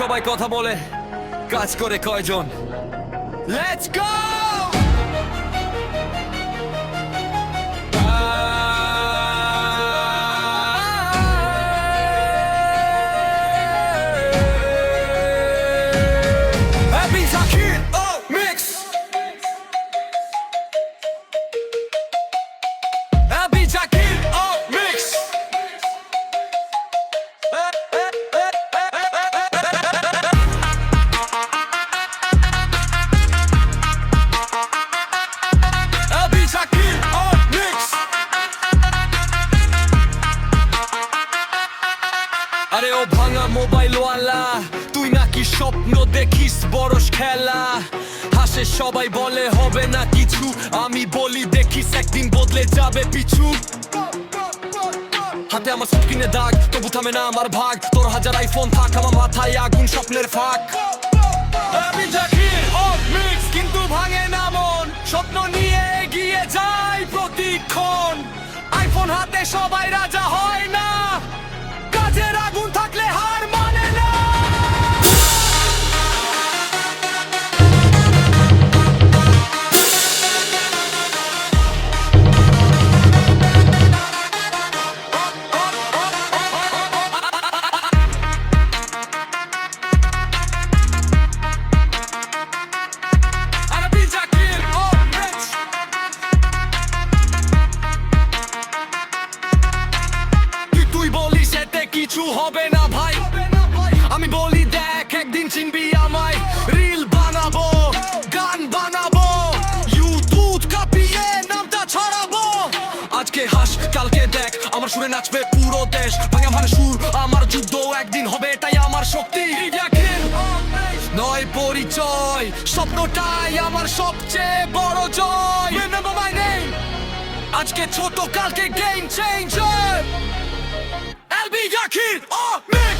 সবাই কথা বলে, কাজ করে কয়জন? Let's go! আরে ও ভাঙা মোবাইল ওয়ালা, তুই নাকি স্বপ্ন দেখিস বড়স খেলা? হাসে সবাই বলে হবে না কিছু, আমি বলি দেখিস একদিন বদলে যাবে পিছু। হাতে আমার সব কিনে দাগ, তবু থামে না আমার ভাগ। তোর হাজার আইফোন থাক, আমার মাথায় আগুন স্বপ্নের ফাঁক। আমি জাকির ও মিক্স, কিন্তু ভাঙে না মন, স্বপ্ন নিয়ে এগিয়ে যায় প্রতিক্ষণ। আইফোন হাতে সবাই রাজা হয় না, কাজের আগুন থাকলে হার মানে না। কিছু হবে না ভাই, আমি বলি দেখ একদিন চিনবি আমায়। রিল বানাবো, গান বানাবো, ইউটিউব কাঁপিয়ে নামটা ছড়াবো। আজকে হাস কালকে দেখ, আমার সুরে নাচবে পুরো দেশ। ভাঙা ভাঙা সুর আমার যুদ্ধ, একদিন হবে এটাই আমার শক্তি। নয় পরিচয়, স্বপ্নটাই আমার সবচেয়ে বড় জয়। Remember my name, আজকে ছোট কালকে game changer. I'll be Yakir or Mix.